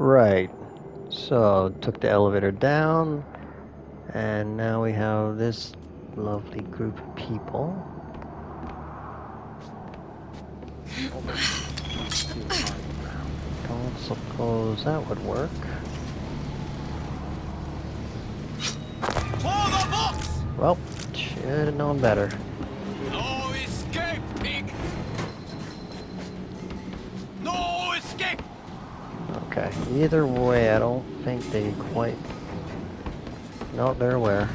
Right. So, took the elevator down, and now we have this lovely group of people. Don't suppose that would work. For the box! Well, should have known better. No escape, pig! No escape! Okay, either way, I don't think they quite... No, they're aware.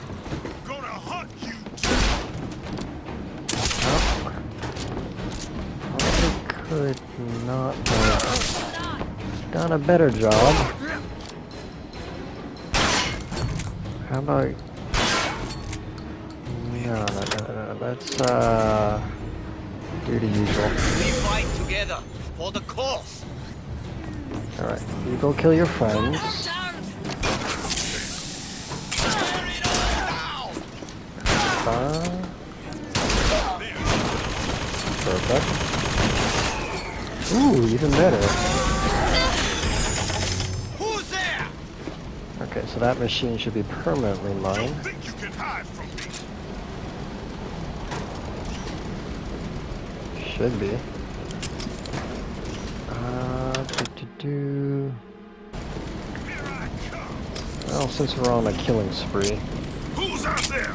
Gonna hunt you! Oh. Probably could not have done a better job. How about... No, let's, do the usual. We fight together for the cause! Alright, you go kill your friends. Perfect. Ooh, even better. Who's there? Okay, so that machine should be permanently mine. Think you can hide from me? Should be. Here I come! Well, since we're on a killing spree, Who's out there?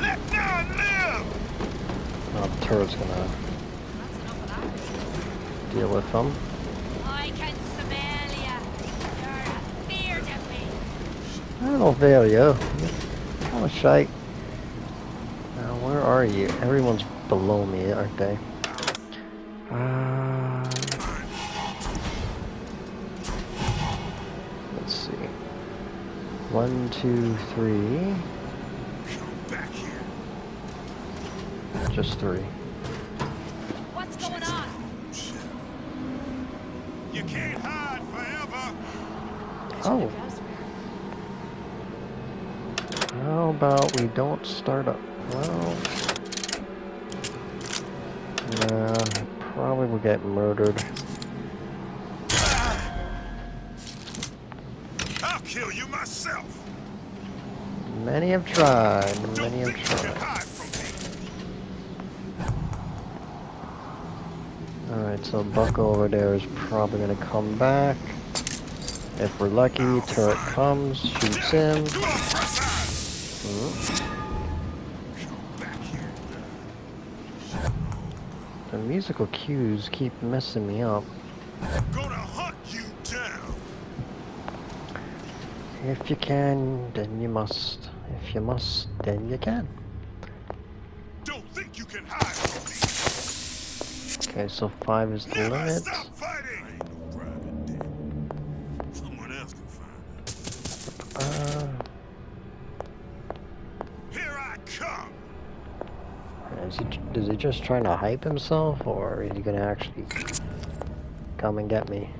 Let none live! the turret's gonna deal with them. I can smell ya. You're afeard of me. I don't fail you. Oh, shite. Now, where are you? Everyone's below me, aren't they? Let's see. 1, 2, 3. Come back here. Just 3. What's going on? You can't hide forever! Oh. How about we don't start up? Well, nah, probably will get murdered. I'll kill you myself! Many have tried. Don't Many have think you can tried. hide from me! Alright, so Bucko over there is probably gonna come back. If we're lucky, turret comes, shoots him. The musical cues keep messing me up. Gonna hunt you down! If you can, then you must. If you must, then you can. Don't think you can hide from me! Okay, so 5 is the Never limit. stop fighting! I ain't no private dick. Someone else can find it. Here I come! Is he just trying to hype himself, or is he gonna actually come and get me?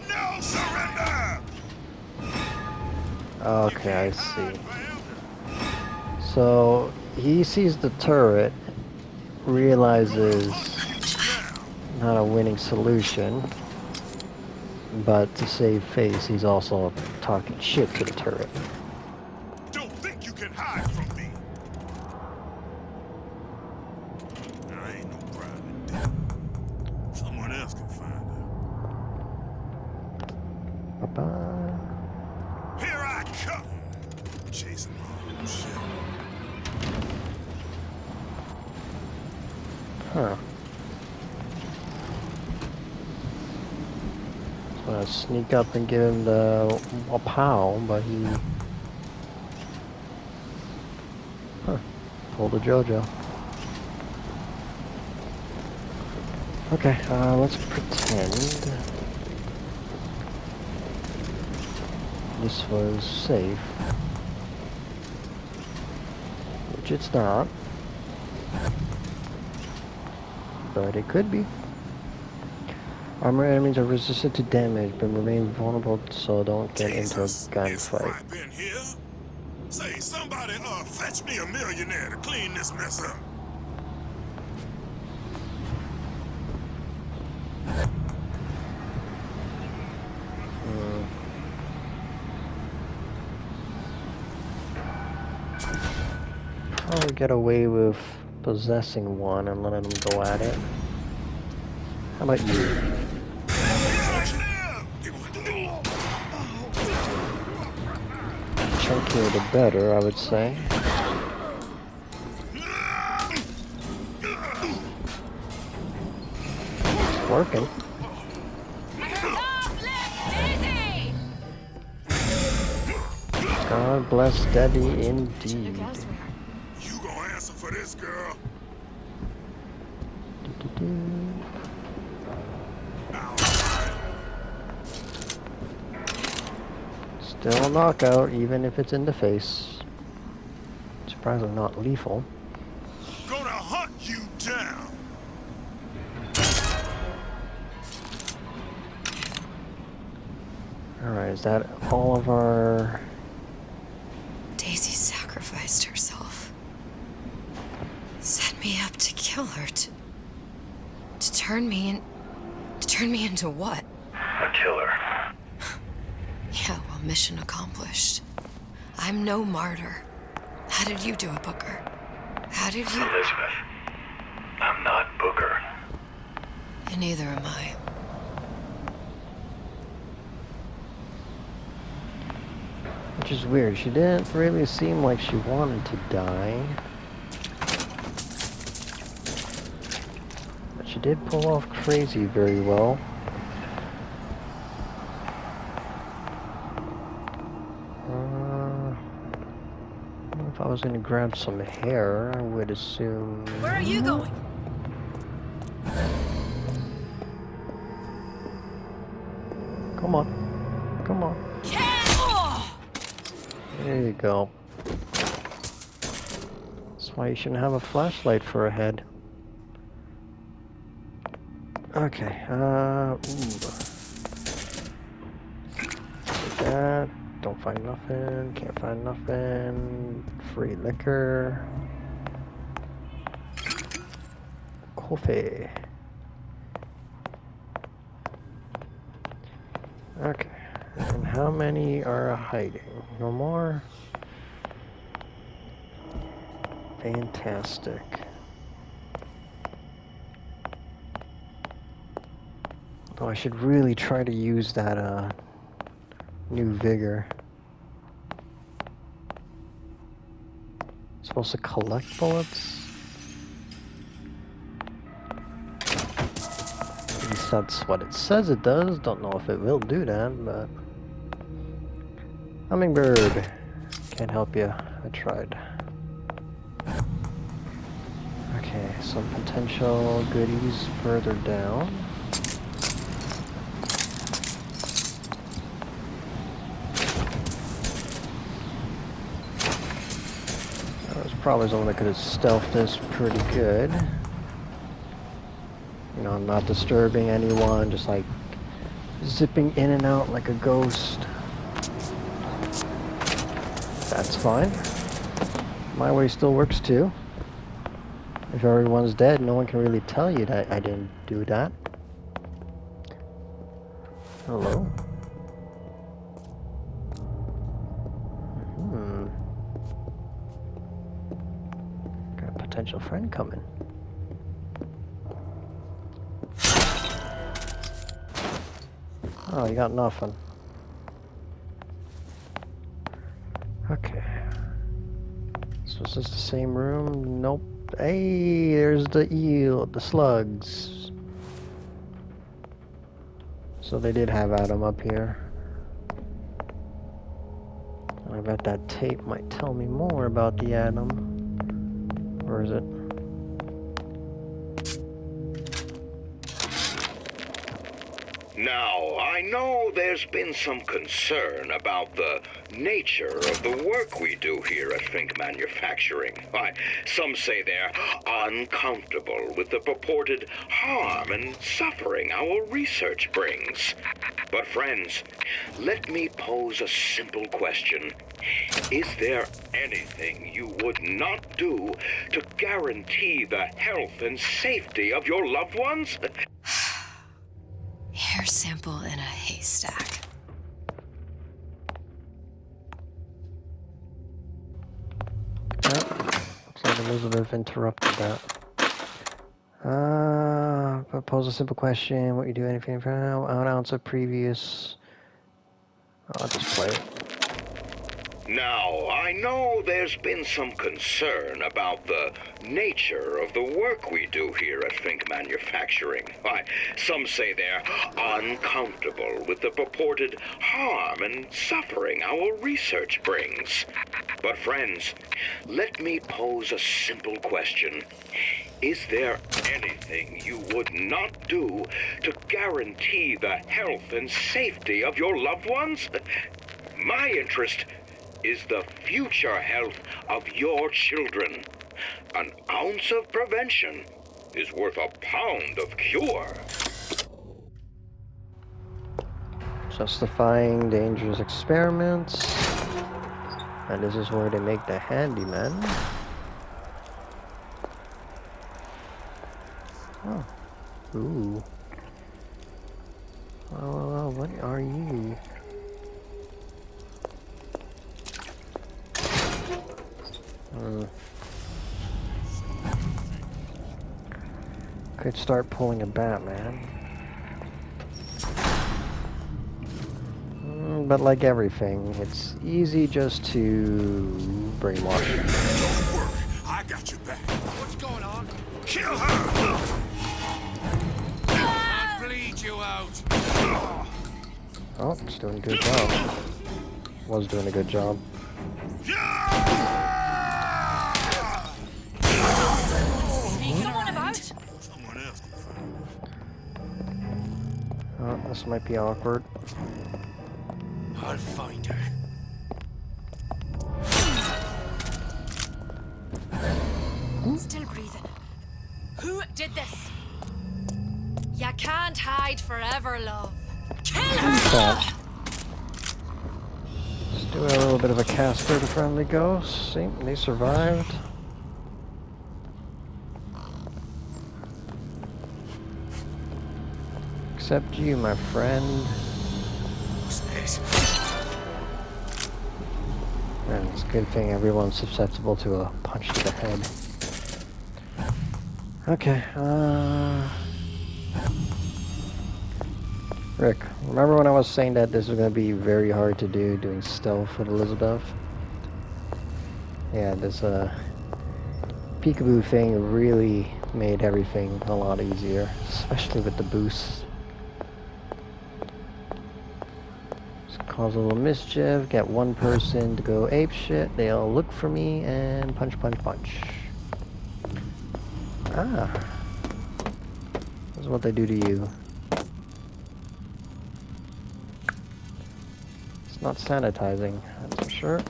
No surrender! Okay, I see. So he sees the turret, realizes not a winning solution, but to save face, he's also talking shit to the turret. Don't think you can hide from me! I ain't no private dick. Someone else can find Bye-bye. her. Here I come! Chasing my own shit. Huh. So I sneak up and give him a pow, but he... Huh. Pulled a JoJo. Okay, let's pretend this was safe. Which it's not. But it could be. Armor enemies are resistant to damage, but remain vulnerable, so don't get into a gunfight. Been here? Say, somebody fetch me a millionaire to clean this mess up. never get away with possessing one and letting them go at it. How about you? Chunkier the better, I would say. It's working. God bless Debbie indeed. You gonna answer for this, girl? Still a knockout, even if it's in the face. Surprisingly not lethal. Gonna hunt you down. Alright, is that all of our... Daisy sacrificed herself. Set me up to kill her, to turn me into what? A killer. Yeah, well, mission accomplished. I'm no martyr. How did you do it, Booker? How did you... Elizabeth, I'm not Booker. And neither am I. Which is weird, she didn't really seem like she wanted to die. But she did pull off crazy very well. If I was gonna grab some hair, I would assume... Where are you going? Come on. Come on. There you go. That's why you shouldn't have a flashlight for a head. Okay, Take that. Don't find nothing. Can't find nothing. Free liquor. Coffee. Okay. And how many are hiding? No more? Fantastic. Oh, I should really try to use that, new vigor. Supposed to collect bullets? At least that's what it says it does. Don't know if it will do that, but... Hummingbird. Can't help you. I tried. Okay, some potential goodies further down. That was probably someone that could have stealthed this pretty good. You know, not disturbing anyone, just like zipping in and out like a ghost. That's fine. My way still works too. If everyone's dead, no one can really tell you that I didn't do that. Hello? Got a potential friend coming. Oh, you got nothing. Okay. So is this the same room? Nope. Hey, there's the eel, the slugs. So they did have Adam up here. I bet that tape might tell me more about the Adam. Or is it? Now, I know there's been some concern about the nature of the work we do here at Fink Manufacturing. Why, some say they're uncomfortable with the purported harm and suffering our research brings. But friends, let me pose a simple question. Is there anything you would not do to guarantee the health and safety of your loved ones? Hair sample in a haystack. Yep. Looks like the Elizabeth interrupted that. Pose a simple question. What you do, anything for now? An ounce of previous. I'll just play it. Now, I know there's been some concern about the nature of the work we do here at Fink Manufacturing. Why, some say they're uncomfortable with the purported harm and suffering our research brings. But friends, let me pose a simple question. Is there anything you would not do to guarantee the health and safety of your loved ones? My interest is the future health of your children. An ounce of prevention is worth a pound of cure. Justifying dangerous experiments. And this is where they make the handyman. Oh. Ooh. Well, what are you? Could start pulling a Batman. But like everything, it's easy just to brainwash. Don't worry, I got your back. What's going on? Kill her! I'll bleed you out. Oh, it's doing a good job. Was doing a good job. Sneaking on about? Someone else can find her. Oh, this might be awkward. I'll find her. Still breathing. Who did this? You can't hide forever, love. Kill her! Let's do a little bit of a Casper to friendly ghost. See, they survived. Except you, my friend. And it's a good thing everyone's susceptible to a punch to the head. Okay, Rick, remember when I was saying that this was going to be very hard to do, doing stealth with Elizabeth? Yeah, this peekaboo thing really made everything a lot easier, especially with the boosts. Just cause a little mischief, get one person to go ape shit, they all look for me, and punch, punch, punch. Ah. This is what they do to you. It's not sanitizing, that's for sure.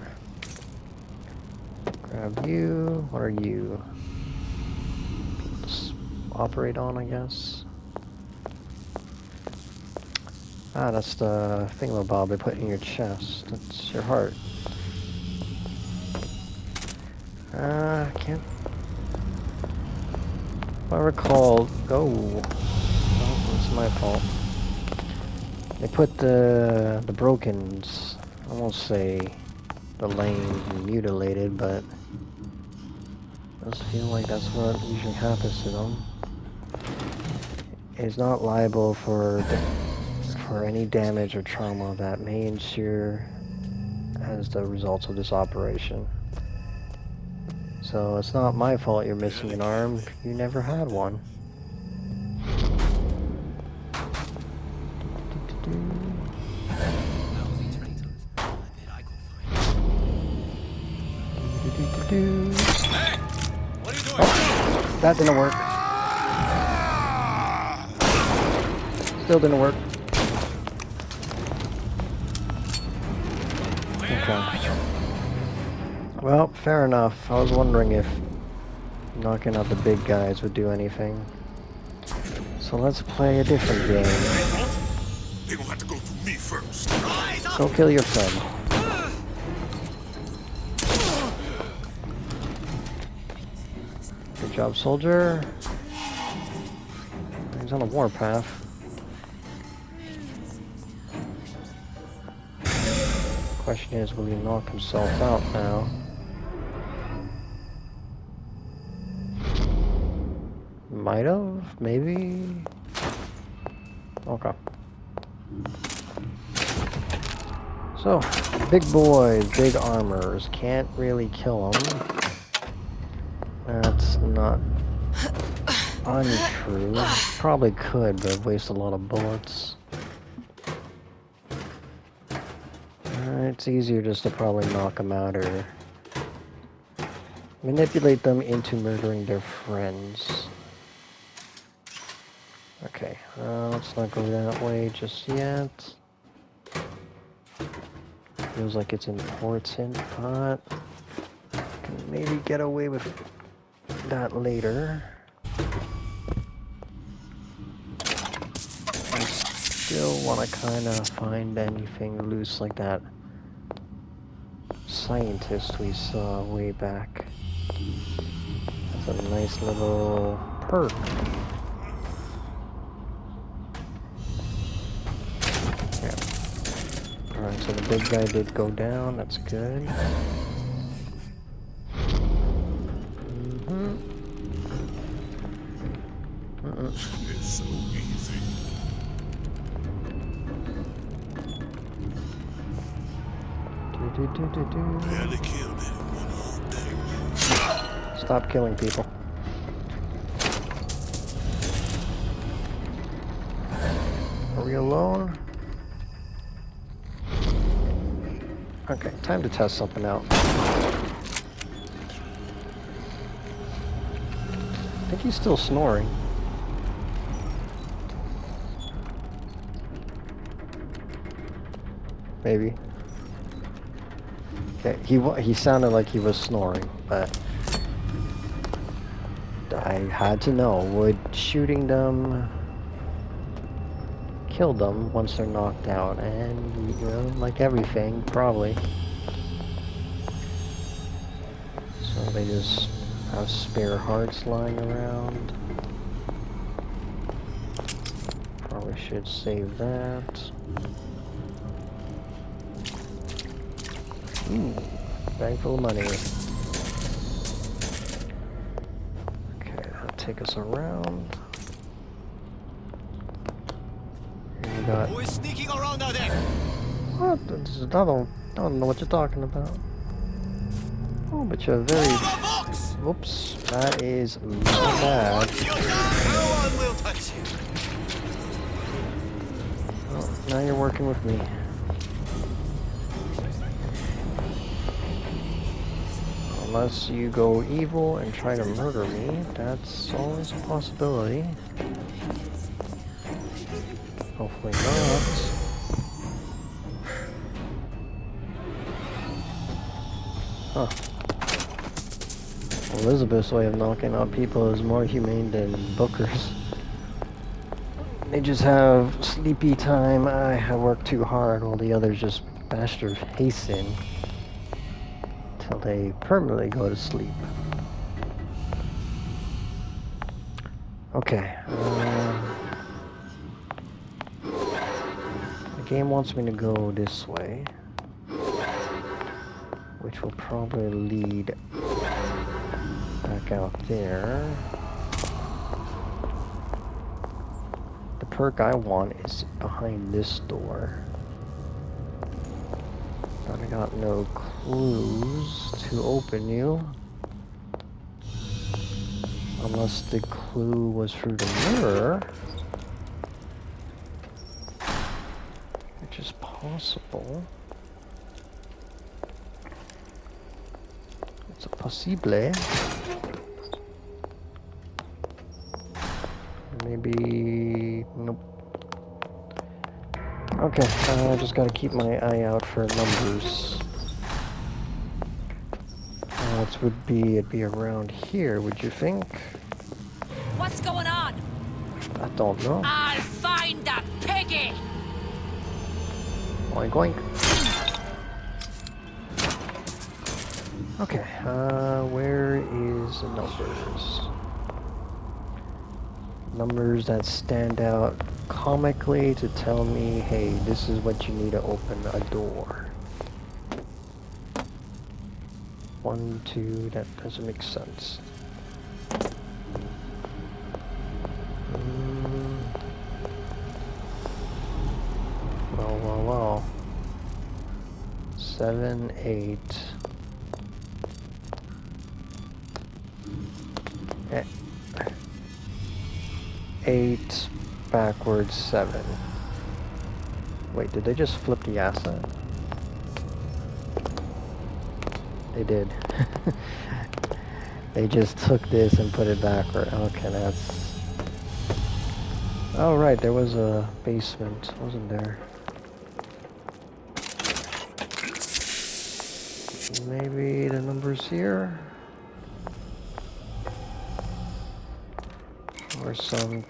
Grab you. What are you? Just operate on, I guess. Ah, that's the thingamabob they put in your chest. That's your heart. Can't... If I recall... Oh, it's my fault. They put the brokens, I won't say the lame and mutilated, but it does feel like that's what usually happens to them. Is not liable for any damage or trauma that may ensue as the result of this operation. So it's not my fault you're missing an arm. You never had one. Hey! What are you doing? Oh, that didn't work. Still didn't work. Okay. Well, fair enough. I was wondering if knocking out the big guys would do anything. So let's play a different game. They gonna have to go through me first. Go kill your friend. Good job, soldier. He's on a warpath. Question is, will he knock himself out now? Might have, maybe. Okay. So, big boys, big armors. Can't really kill them. That's not untrue. Probably could, but waste a lot of bullets. It's easier just to probably knock them out or manipulate them into murdering their friends. Okay, let's not go that way just yet. Feels like it's important, but can maybe get away with that later. I still want to kind of find anything loose like that scientist we saw way back. That's a nice little perk. Yeah. Alright, so the big guy did go down, that's good. It's so easy. Barely killed anyone all day. Stop killing people. Are we alone? Okay, time to test something out. I think he's still snoring. Maybe. Okay, he sounded like he was snoring, but I had to know, would shooting them kill them once they're knocked out? And, you know, like everything, probably. So they just have spare hearts lying around. Probably should save that. Ooh, bag full of money. Okay, that'll take us around. Here we got... Who is sneaking around out there? What? I don't know what you're talking about. Oh, but you're very... Whoops, that is my bad. No one will touch you. Oh, now you're working with me. Unless you go evil and try to murder me, that's always a possibility. Hopefully not. Huh. Elizabeth's way of knocking out people is more humane than Booker's. They just have sleepy time, I work too hard, while the others just bash their face in till they permanently go to sleep. Okay. The game wants me to go this way, which will probably lead back out there. The perk I want is behind this door. But I got no clues to open you. Unless the clue was through the mirror. Which is possible. It's a possible. Maybe... nope. Okay, I just gotta keep my eye out for numbers. It'd be around here, would you think? What's going on? I don't know. I'll find that piggy! Oink oink. Okay, where is the numbers? Numbers that stand out comically to tell me, hey, this is what you need to open a door. 1, 2, that doesn't make sense. well. 7, 8. 8 backwards 7. Wait, did they just flip the asset? They did. They just took this and put it backward. Okay, that's... Oh right, there was a basement, wasn't there? Maybe the number's here? Or some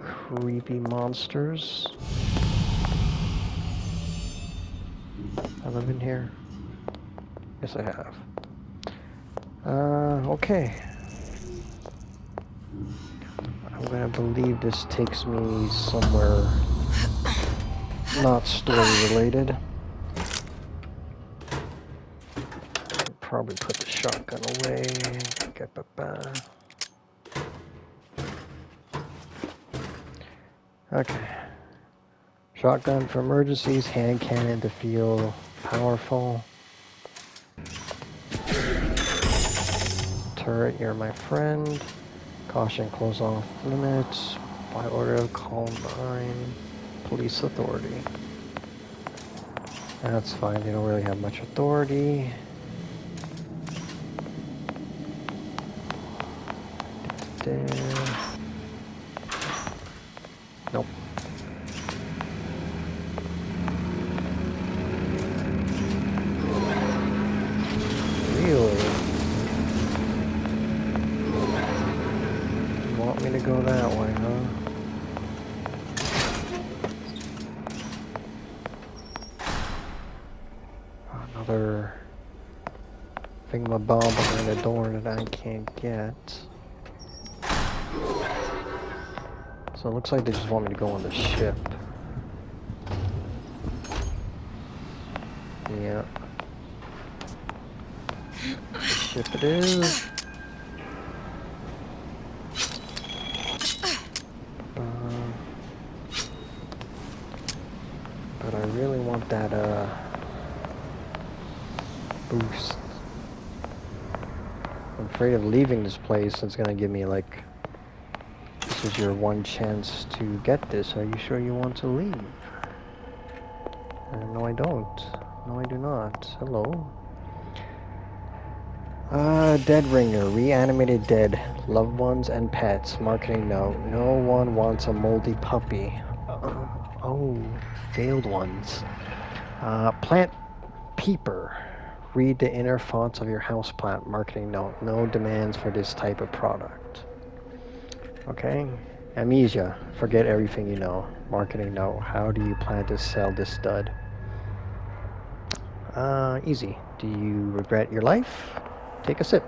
creepy monsters? I live in here? Yes, I have. Okay. I'm gonna believe this takes me somewhere not story related. Probably put the shotgun away. Okay. Shotgun for emergencies, hand cannon to feel powerful. Turret, you're my friend. Caution, close off limits. By order of call 9. Police authority. That's fine, they don't really have much authority. Nope. Really? You want me to go that way, huh? Another thingamabob behind a door that I can't get. So it looks like they just want me to go on the ship. Yeah. Ship it is. But I really want that boost. I'm afraid of leaving this place. It's gonna give me like, this is your one chance to get this. Are you sure you want to leave? No, I don't. No, I do not. Hello. Dead ringer. Reanimated dead. Loved ones and pets. Marketing note. No one wants a moldy puppy. Oh, failed ones. Plant peeper. Read the inner fonts of your houseplant. Marketing note. No demands for this type of product. Okay. Amnesia. Forget everything you know. Marketing note. How do you plan to sell this stud? Easy. Do you regret your life? Take a sip.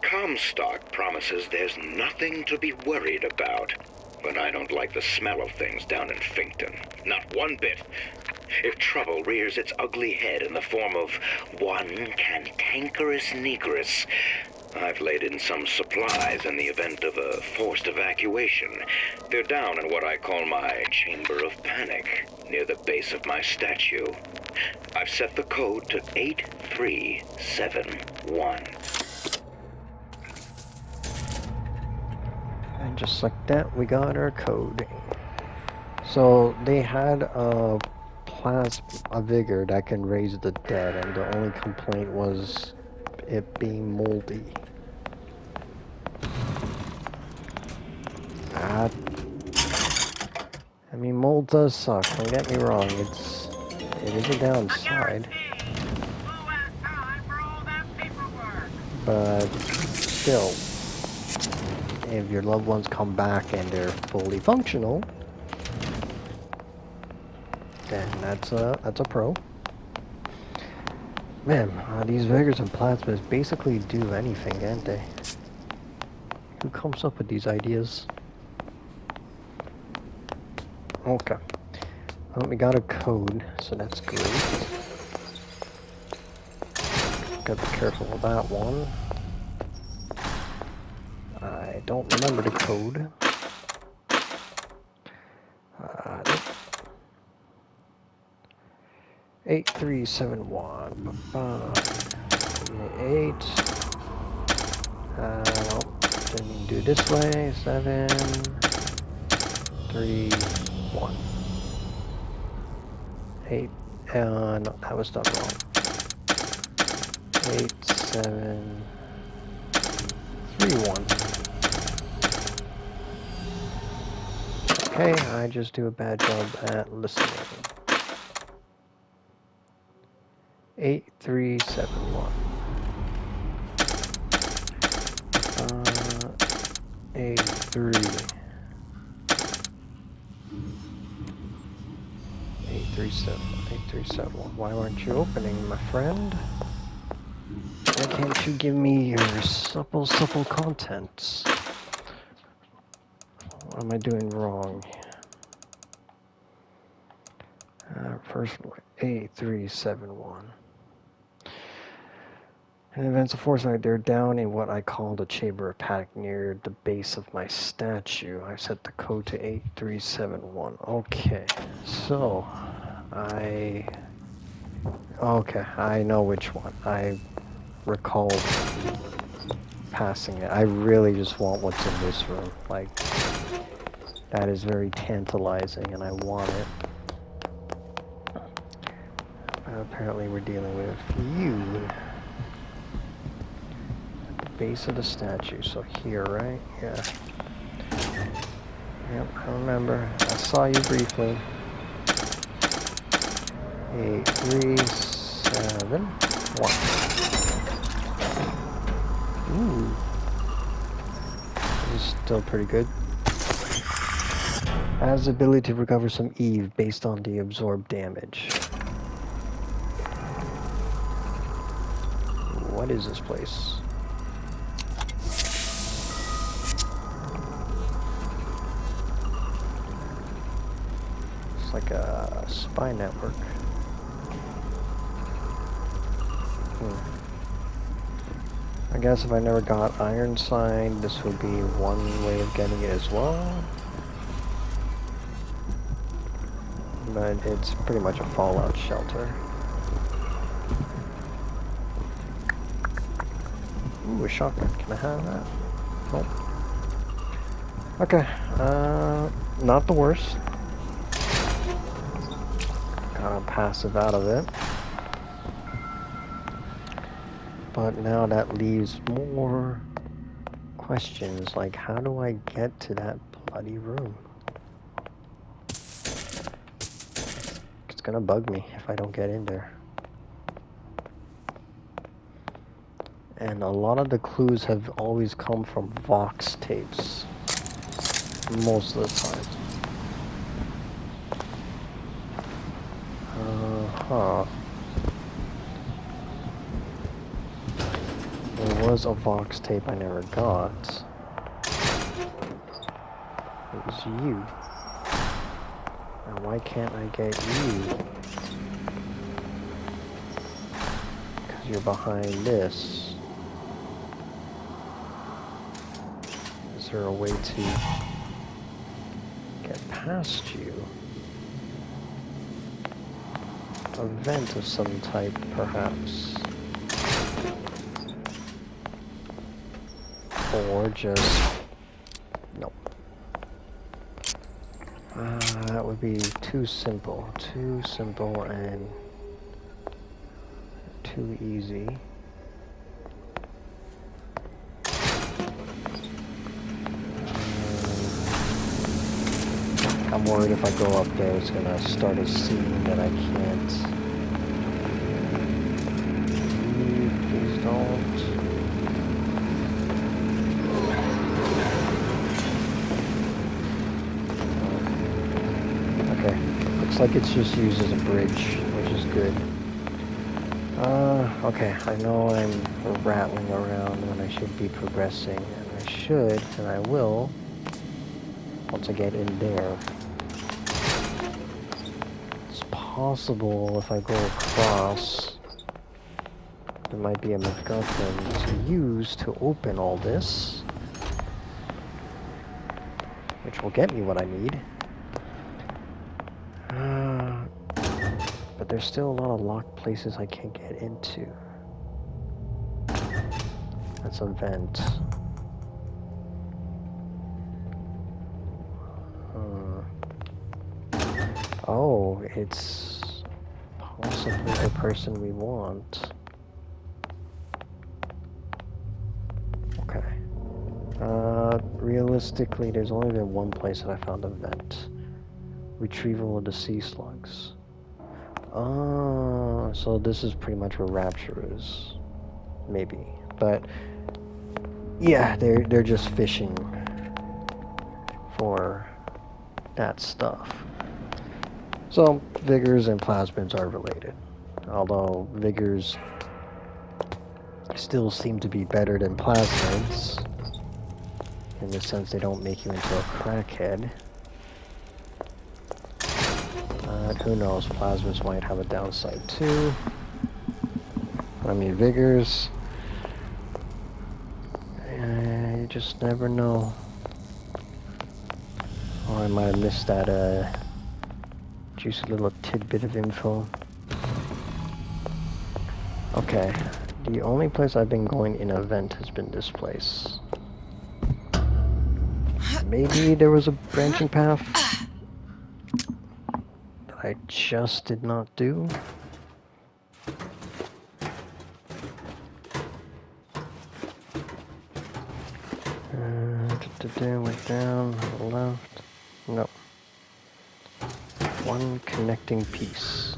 Comstock promises there's nothing to be worried about. But I don't like the smell of things down in Finkton. Not one bit. If trouble rears its ugly head in the form of one cantankerous negress, I've laid in some supplies in the event of a forced evacuation. They're down in what I call my chamber of panic, near the base of my statue. I've set the code to 8371. And just like that, we got our code. So they had a plasma vigor that can raise the dead, and the only complaint was it being moldy. I mean, mold does suck, don't get me wrong, it is a downside. But still, if your loved ones come back and they're fully functional, then that's a pro. Man, these vigors and plasmas basically do anything, can't they? Who comes up with these ideas? Okay. Well, we got a code, so that's great. Gotta be careful with that one. I don't remember the code. 8371. 8. Well, didn't mean to do this way. 7, 3, 1. 8. No, that was done wrong. 8, 7, 3, 1. Okay, I just do a bad job at listening. 8371. 83. 837. 8371. Why aren't you opening, my friend? Why can't you give me your supple contents? What am I doing wrong? First one, 8371. In events of foresight, they're down in what I call the chamber of panic near the base of my statue. I set the code to 8371. Okay, so okay, I know which one. I recall passing it. I really just want what's in this room. Like, that is very tantalizing, and I want it. Apparently, we're dealing with you. Base of the statue, so here, right? Yeah. Yep, I remember. I saw you briefly. 8371. Ooh. This is still pretty good. Has the ability to recover some Eve based on the absorbed damage. What is this place? It's like a spy network. I guess if I never got Ironside, this would be one way of getting it as well. But it's pretty much a fallout shelter. Ooh, a shotgun. Can I have that? Nope. Okay. Not the worst. Got a passive out of it. But now that leaves more questions, like how do I get to that bloody room? It's gonna bug me if I don't get in there. And a lot of the clues have always come from Vox tapes. Most of the time. There was a Vox tape I never got. It was you. Now why can't I get you? Because you're behind this. Is there a way to get past you? A vent of some type, perhaps. Or just... Nope. That would be too simple. Too simple and too easy. I'm worried if I go up there, it's gonna start a scene that I can't. Please don't. Okay, looks like it's just used as a bridge, which is good. Okay, I know I'm rattling around when I should be progressing, and I should, and I will, once I get in there. It's possible if I go across, there might be a MacGuffin to use to open all this, which will get me what I need. But there's still a lot of locked places I can't get into. That's a vent. Oh, it's possibly the person we want. Okay. Realistically, there's only been one place that I found a vent. Retrieval of the sea slugs. Oh, so this is pretty much where Rapture is. Maybe. But yeah, they're just fishing for that stuff. So Vigors and Plasmids are related. Although Vigors still seem to be better than Plasmids. In the sense they don't make you into a crackhead. Who knows, Plasmids might have a downside too. I mean, Vigors, you just never know. Oh, I might have missed that juicy little tidbit of info. Okay, the only place I've been going in an event has been this place. Maybe there was a branching path that I just did not do. Went down, left. No. One connecting piece.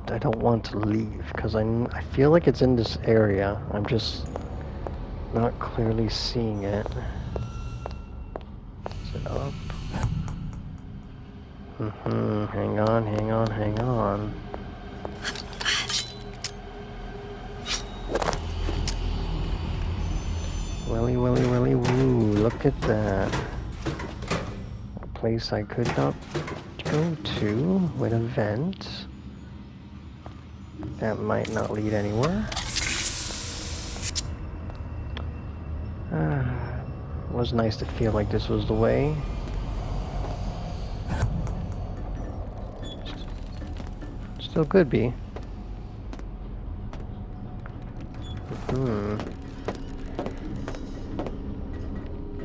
I don't want to leave because I feel like it's in this area. I'm just not clearly seeing it. Is it up? Hang on, hang on, hang on. Willy, willy, willy, woo. Look at that. A place I could not go to with a vent. That might not lead anywhere. It was nice to feel like this was the way. Still could be.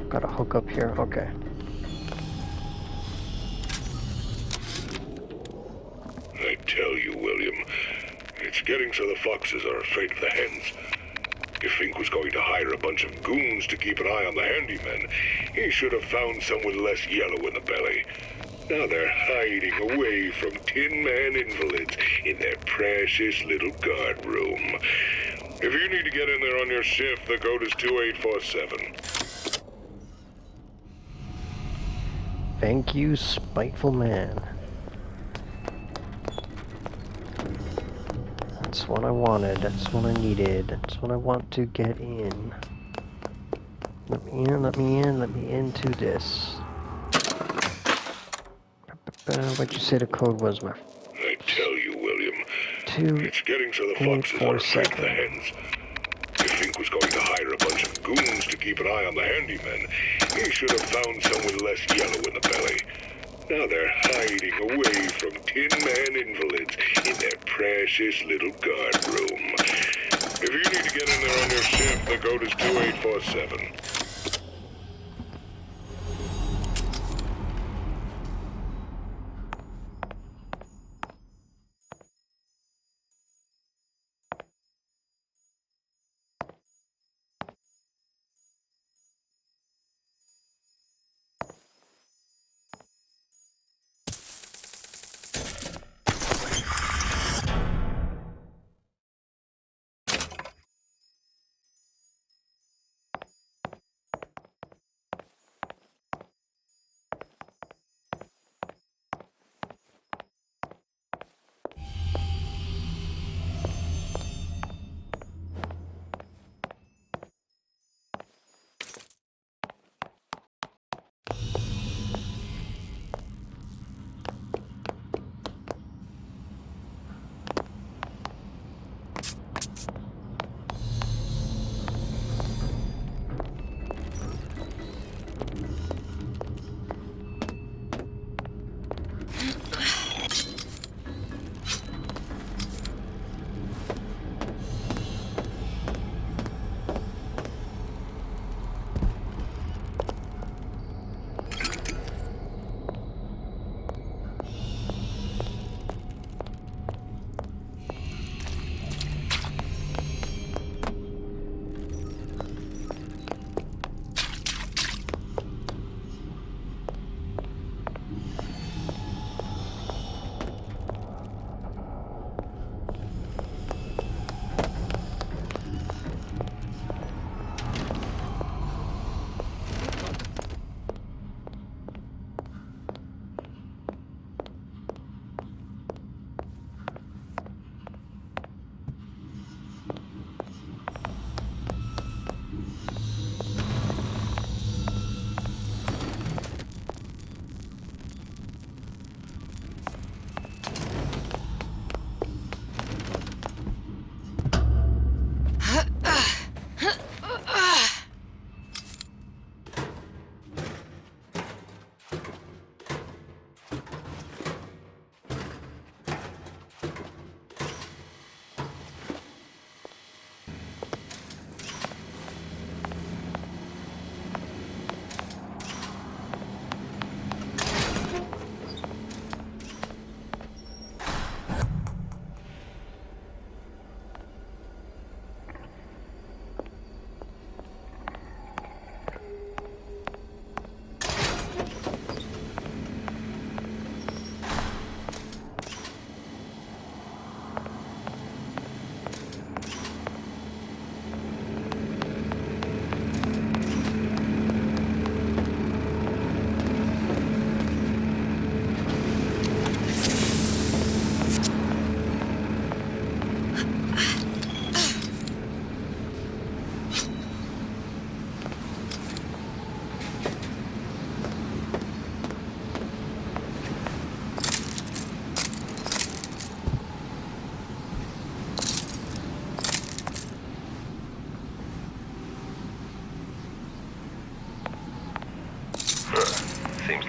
Got a hook up here, okay. I tell you, William, it's getting so the foxes are afraid of the hens. If Fink was going to hire a bunch of goons to keep an eye on the handymen, he should have found some with less yellow in the belly. Now they're hiding away from Tin Man invalids in their precious little guard room. If you need to get in there on your shift, the code is 2847. Thank you, spiteful man. That's what I wanted, that's what I needed, that's what I want to get in. Let me in, let me in, let me into this. What'd you say the code was, my I tell you, William, it's getting so the 2, foxes 8, 4, are afraid of 7. the hens. If Fink was going to hire a bunch of goons to keep an eye on the handymen, he should have found some with less yellow in the belly. Now they're hiding away from Tin Man invalids in their precious little guard room. If you need to get in there on your shift, the code is 2847.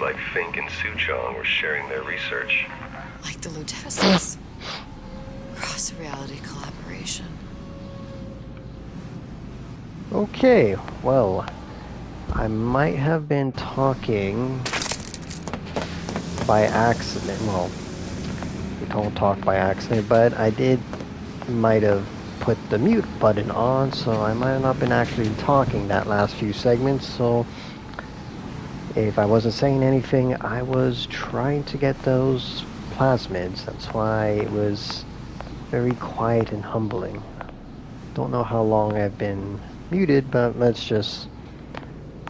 like Fink and Suchong were sharing their research. Like the Luteces. Cross-reality collaboration. Okay, well, I might have been talking by accident. Well, we don't talk by accident, but I might have put the mute button on, so I might have not been actually talking that last few segments, so if I wasn't saying anything, I was trying to get those plasmids. That's why it was very quiet and humbling. Don't know how long I've been muted, but let's just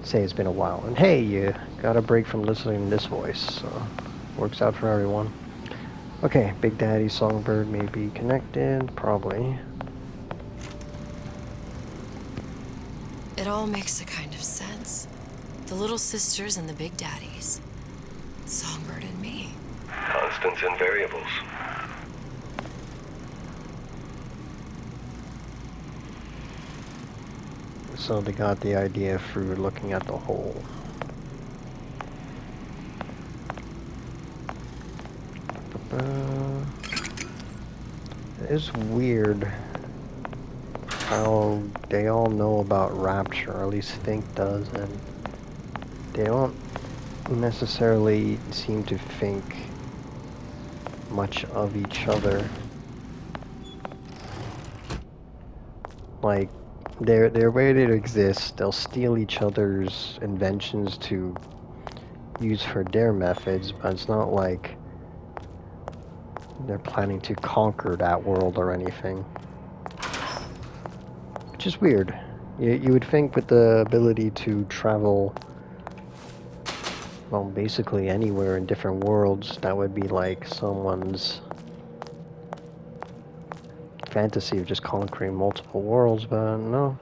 say it's been a while. And hey, you got a break from listening to this voice, so works out for everyone. Okay, Big Daddy Songbird may be connected, probably. It all makes a kind of sense. The little sisters and the big daddies. Songbird and me. Constants and variables. So they got the idea through looking at the whole. It's weird how they all know about Rapture, or at least Fink does, and they don't necessarily seem to think much of each other. Like, their way to exist, they'll steal each other's inventions to use for their methods, but it's not like they're planning to conquer that world or anything. Which is weird. You would think with the ability to travel, well, basically anywhere in different worlds, that would be like someone's fantasy of just conquering multiple worlds, but no.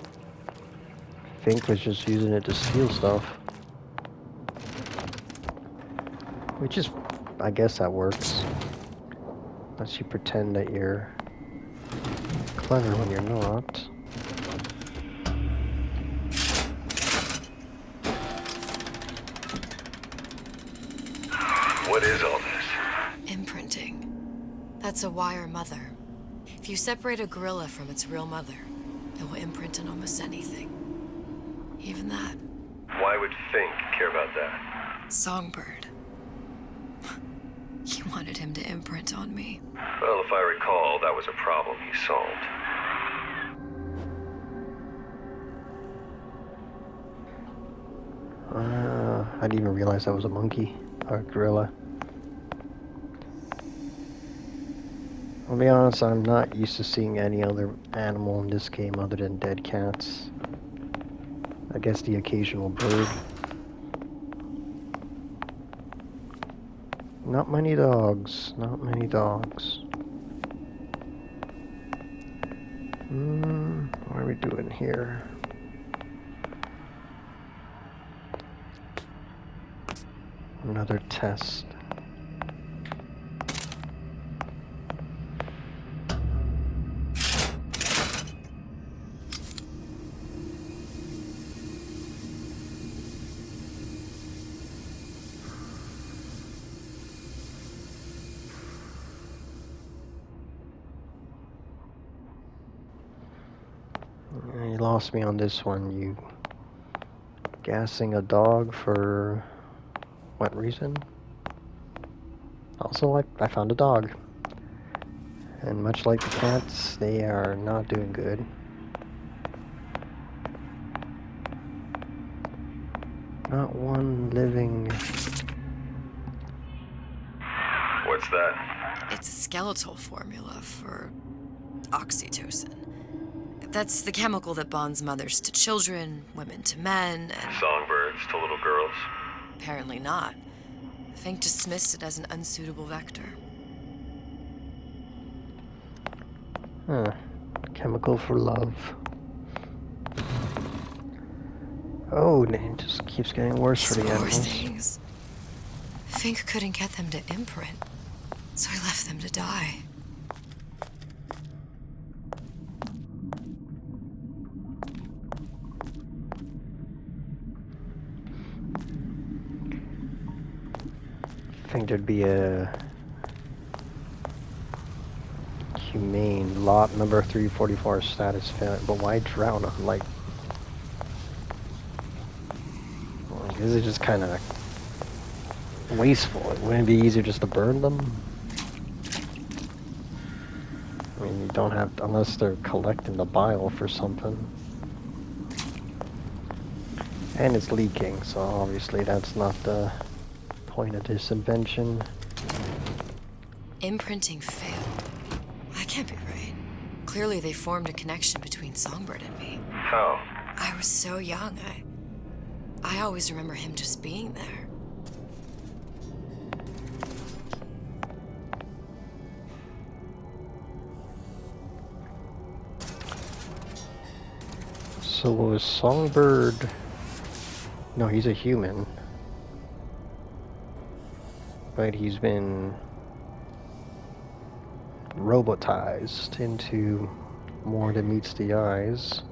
Fink was just using it to steal stuff. Which is, I guess that works. Unless you pretend that you're clever when you're not. What is all this? Imprinting. That's a wire mother. If you separate a gorilla from its real mother, it will imprint on almost anything. Even that. Why would Fink care about that? Songbird. You wanted him to imprint on me. Well, if I recall, that was a problem he solved. I didn't even realize that was a monkey or a gorilla. I'll be honest, I'm not used to seeing any other animal in this game other than dead cats. I guess the occasional bird. Not many dogs. Not many dogs. What are we doing here? Another test. You lost me on this one. You gassing a dog for what reason? Also, I found a dog. And much like the cats, they are not doing good. Not one living... What's that? It's a skeletal formula for oxytocin. That's the chemical that bonds mothers to children, women to men, and... Songbirds to little girls? Apparently not. Fink dismissed it as an unsuitable vector. Huh. Chemical for love. Oh, it just keeps getting worse for the These poor animals. things. Fink couldn't get them to imprint, so he left them to die. think there'd be a humane lot number 344 status failure, but why drown them? Like, is it just kind of wasteful? Wouldn't it be easier just to burn them? I mean, you don't have to, unless they're collecting the bile for something. And it's leaking, so obviously that's not the point of this invention. Imprinting failed. That can't be right. Clearly they formed a connection between Songbird and me. How? I was so young, I always remember him just being there. So was Songbird... No, he's a human. But he's been robotized into more than meets the eyes.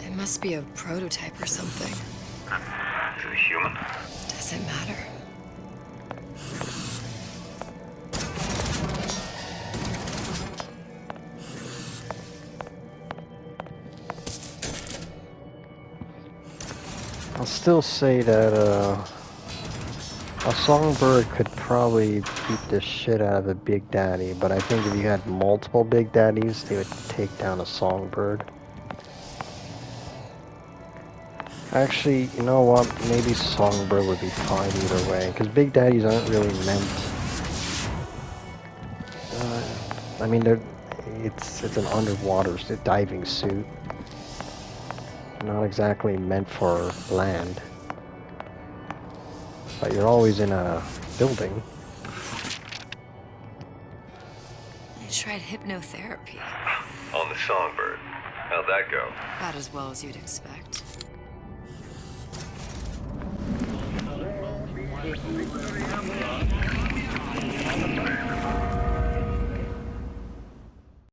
It must be a prototype or something. Is it a human? Does it matter? I'll still say that a songbird could probably beat the shit out of a Big Daddy, but I think if you had multiple Big Daddies, they would take down a songbird. Actually, you know what? Maybe songbird would be fine either way, because Big Daddies aren't really meant... I mean, it's an underwater diving suit. Not exactly meant for land. But you're always in a building. I tried hypnotherapy. On the Songbird. How'd that go? About as well as you'd expect.